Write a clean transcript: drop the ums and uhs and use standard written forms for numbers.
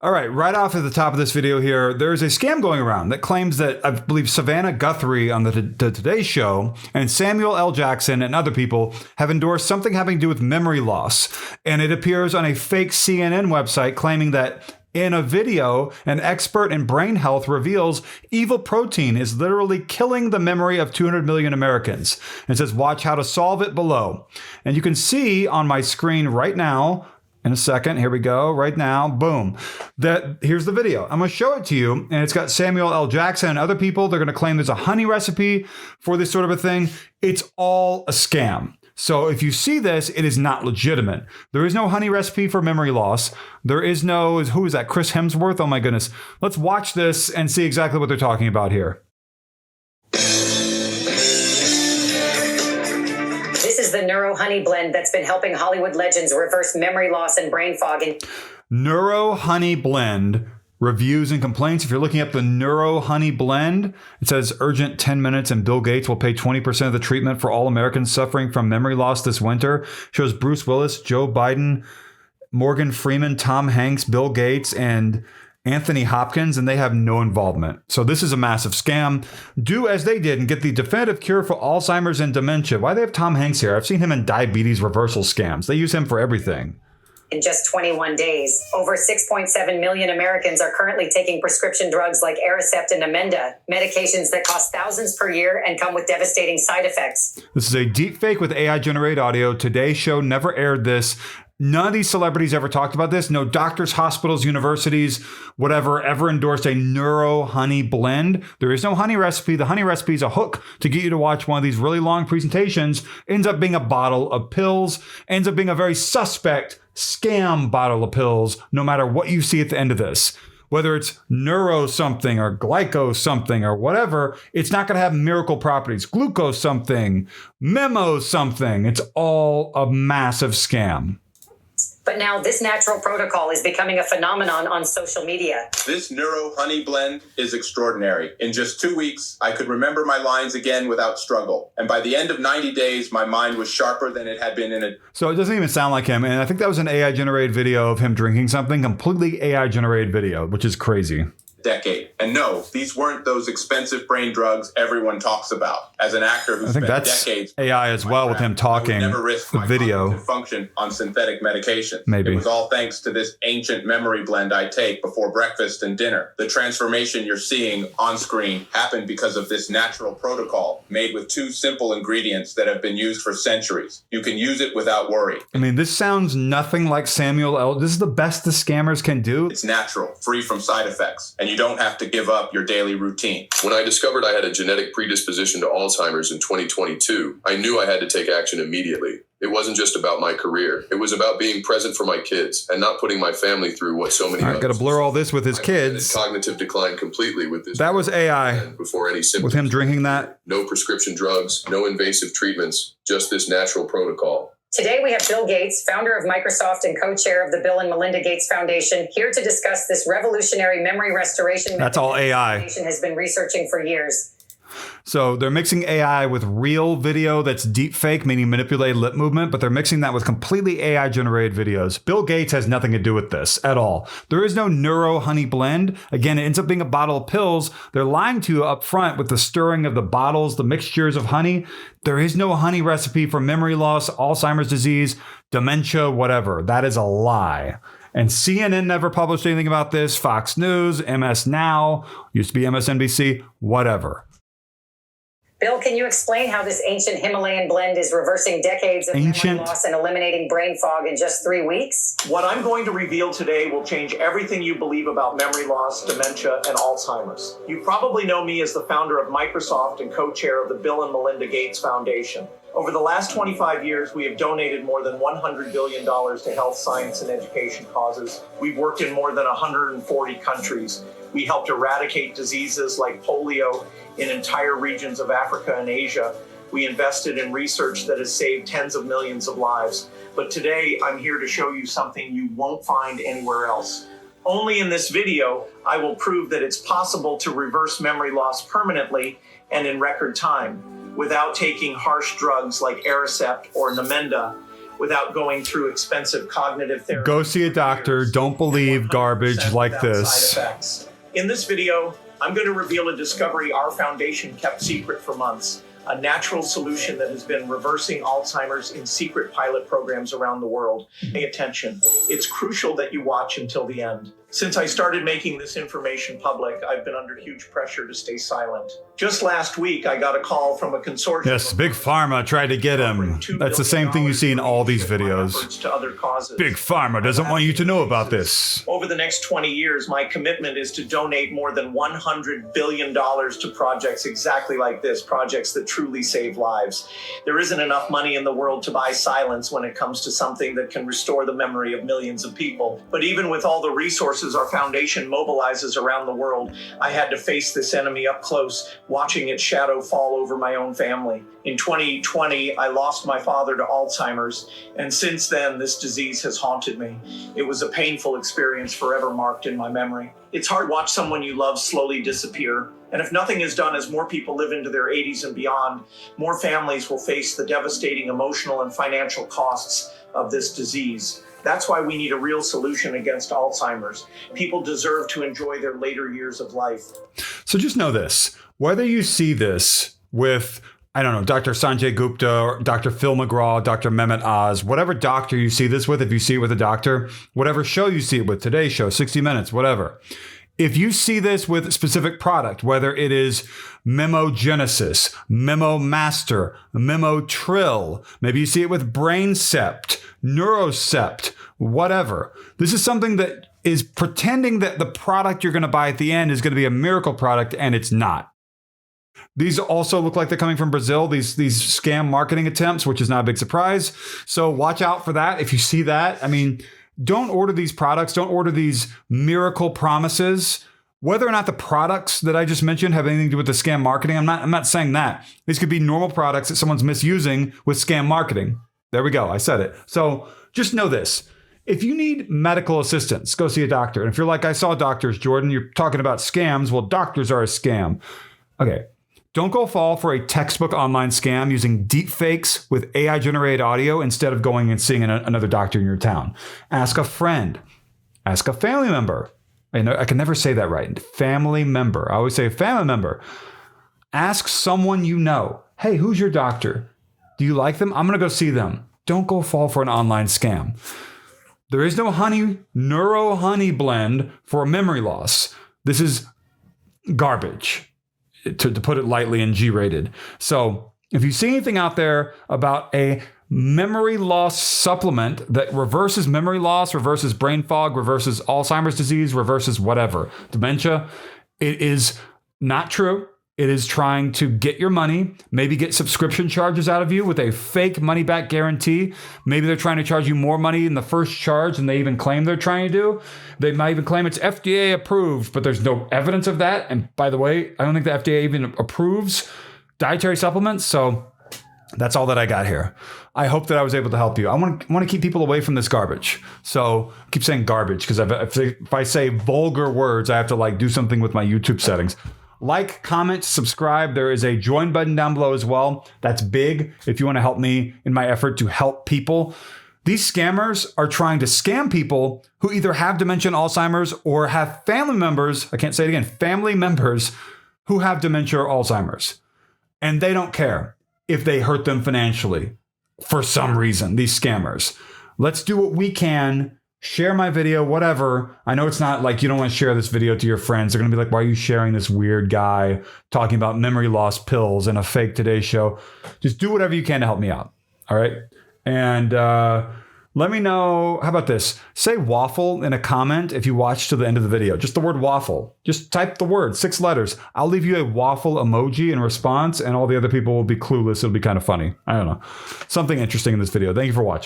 All right, right off at the top of this video here, there's a scam going around that claims that, I believe, Savannah Guthrie on the Today Show and Samuel L. Jackson and other people have endorsed something having to do with memory loss. And it appears on a fake CNN website claiming that in a video, an expert in brain health reveals evil protein is literally killing the memory of 200 million Americans. And it says, watch how to solve it below. And you can see on my screen right now, in a second, here we go, right now, boom. Here's the video. I'm going to show it to you, and it's got Samuel L. Jackson and other people. They're going to claim there's a honey recipe for this sort of a thing. It's all a scam. So if you see this, it is not legitimate. There is no honey recipe for memory loss. There is no, who is that, Chris Hemsworth? Oh my goodness. Let's watch this and see exactly what they're talking about here. This is the Neuro Honey Blend that's been helping Hollywood legends reverse memory loss and brain fog. Neuro Honey Blend, reviews and complaints. If you're looking up the Neuro Honey Blend, it says urgent 10 minutes and Bill Gates will pay 20% of the treatment for all Americans suffering from memory loss this winter. Shows Bruce Willis, Joe Biden, Morgan Freeman, Tom Hanks, Bill Gates, and Anthony Hopkins, and they have no involvement. So this is a massive scam. Do as they did and get the definitive cure for Alzheimer's and dementia. Why do they have Tom Hanks here? I've seen him in diabetes reversal scams. They use him for everything. In just 21 days, over 6.7 million Americans are currently taking prescription drugs like Aricept and Namenda, medications that cost thousands per year and come with devastating side effects. This is a deep fake with AI-generated audio. Today's Show never aired this. None of these celebrities ever talked about this. No doctors, hospitals, universities, whatever, ever endorsed a Neuro Honey Blend. There is no honey recipe. The honey recipe is a hook to get you to watch one of these really long presentations. Ends up being a bottle of pills. Ends up being a very suspect scam bottle of pills, no matter what you see at the end of this. Whether it's neuro something or glyco something or whatever, it's not going to have miracle properties. Glucose something, memo something. It's all a massive scam. But now this natural protocol is becoming a phenomenon on social media. This Neuro Honey Blend is extraordinary. In just 2 weeks, I could remember my lines again without struggle. And by the end of 90 days, my mind was sharper than it had been in a... So it doesn't even sound like him. And I think that was an AI-generated video of him drinking something, completely AI-generated video, which is crazy. decade. And no, these weren't those expensive brain drugs everyone talks about. As an actor who spent decades AI as well with him talking, never risk the video function on synthetic medication. Maybe it was all thanks to this ancient memory blend I take before breakfast and dinner. The transformation you're seeing on screen happened because of this natural protocol made with two simple ingredients that have been used for centuries. You can use it without worry. I mean, this sounds nothing like Samuel L. This is the best the scammers can do. It's natural, free from side effects, and you don't have to give up your daily routine. When I discovered I had a genetic predisposition to Alzheimer's in 2022, I knew I had to take action immediately. It wasn't just about my career. It was about being present for my kids and not putting my family through what so many others. Got to blur all this with his kids. Cognitive decline completely with this. That was AI. Before any symptoms. With him drinking that. No prescription drugs, no invasive treatments, just this natural protocol. Today we have Bill Gates, founder of Microsoft and co-chair of the Bill and Melinda Gates Foundation, here to discuss this revolutionary memory restoration method. That's all AI. The foundation has been researching for years. So they're mixing AI with real video that's deep fake, meaning manipulated lip movement, but they're mixing that with completely AI generated videos. Bill Gates has nothing to do with this at all. There is no Neuro Honey Blend. Again, it ends up being a bottle of pills. They're lying to you up front with the stirring of the bottles, the mixtures of honey. There is no honey recipe for memory loss, Alzheimer's disease, dementia, whatever. That is a lie. And CNN never published anything about this. Fox News, MS Now, used to be MSNBC, whatever. Bill, can you explain how this ancient Himalayan blend is reversing decades of memory loss and eliminating brain fog in just 3 weeks? What I'm going to reveal today will change everything you believe about memory loss, dementia, and Alzheimer's. You probably know me as the founder of Microsoft and co-chair of the Bill and Melinda Gates Foundation. Over the last 25 years, we have donated more than $100 billion to health, science, and education causes. We've worked in more than 140 countries. We helped eradicate diseases like polio in entire regions of Africa and Asia. We invested in research that has saved tens of millions of lives. But today, I'm here to show you something you won't find anywhere else. Only in this video, I will prove that it's possible to reverse memory loss permanently and in record time without taking harsh drugs like Aricept or Namenda. without going through expensive cognitive therapy. Go see a doctor. Don't believe garbage like without this. side effects. In this video, I'm going to reveal a discovery our foundation kept secret for months. A natural solution that has been reversing Alzheimer's in secret pilot programs around the world. Pay attention. It's crucial that you watch until the end. Since I started making this information public, I've been under huge pressure to stay silent. Just last week, I got a call from a consortium. Yes, Big Pharma tried to get him. That's the same thing you see in all these videos. To other causes. Big Pharma doesn't want you to know about this. Over the next 20 years, my commitment is to donate more than $100 billion to projects exactly like this, projects that truly save lives. There isn't enough money in the world to buy silence when it comes to something that can restore the memory of millions of people. But even with all the resources our foundation mobilizes around the world, I had to face this enemy up close, watching its shadow fall over my own family. In 2020, I lost my father to Alzheimer's, and since then, this disease has haunted me. It was a painful experience forever marked in my memory. It's hard to watch someone you love slowly disappear. And if nothing is done as more people live into their 80s and beyond, more families will face the devastating emotional and financial costs of this disease. That's why we need a real solution against Alzheimer's. People deserve to enjoy their later years of life. So just know this, whether you see this with, I don't know, Dr. Sanjay Gupta, or Dr. Phil McGraw, Dr. Mehmet Oz, whatever doctor you see this with, if you see it with a doctor, whatever show you see it with, Today's Show, 60 Minutes, whatever. If you see this with a specific product, whether it is Memo Genesis, Memo Master, Memo Trill, maybe you see it with BrainCept, Neurocept, whatever. This is something that is pretending that the product you're going to buy at the end is going to be a miracle product, and it's not. These also look like they're coming from Brazil, these scam marketing attempts, which is not a big surprise. So watch out for that. If you see that, I mean, don't order these products. Don't order these miracle promises. Whether or not the products that I just mentioned have anything to do with the scam marketing, I'm not saying that. These could be normal products that someone's misusing with scam marketing. There we go. I said it. So just know this. If you need medical assistance, go see a doctor. And if you're like, I saw doctors, Jordan, you're talking about scams. Well, doctors are a scam. Okay. Don't go fall for a textbook online scam using deep fakes with AI generated audio instead of going and seeing another doctor in your town. Ask a friend. Ask a family member. I can never say that right. Family member. I always say family member. Ask someone you know. Hey, who's your doctor? Do you like them? I'm going to go see them. Don't go fall for an online scam. There is no neuro honey blend for memory loss. This is garbage, to put it lightly and G-rated. So if you see anything out there about a memory loss supplement that reverses memory loss, reverses brain fog, reverses Alzheimer's disease, reverses whatever, dementia, it is not true. It is trying to get your money, maybe get subscription charges out of you with a fake money back guarantee. Maybe they're trying to charge you more money in the first charge than they even claim they're trying to do. They might even claim it's FDA approved, but there's no evidence of that. And by the way, I don't think the FDA even approves dietary supplements. So that's all that I got here. I hope that I was able to help you. I want to keep people away from this garbage. So I keep saying garbage because if I say vulgar words, I have to do something with my YouTube settings. Like, comment, subscribe. There is a join button down below as well. That's big if you want to help me in my effort to help people. These scammers are trying to scam people who either have dementia and Alzheimer's or have family members, I can't say it again, family members who have dementia or Alzheimer's. And they don't care if they hurt them financially for some reason, these scammers. Let's do what we can. Share my video, whatever. I know it's not like you don't want to share this video to your friends. They're going to be like, why are you sharing this weird guy talking about memory loss pills and a fake Today Show? Just do whatever you can to help me out. All right. And let me know. How about this? Say waffle in a comment if you watch to the end of the video. Just the word waffle. Just type the word, 6 letters. I'll leave you a waffle emoji in response, and all the other people will be clueless. It'll be kind of funny. I don't know. Something interesting in this video. Thank you for watching.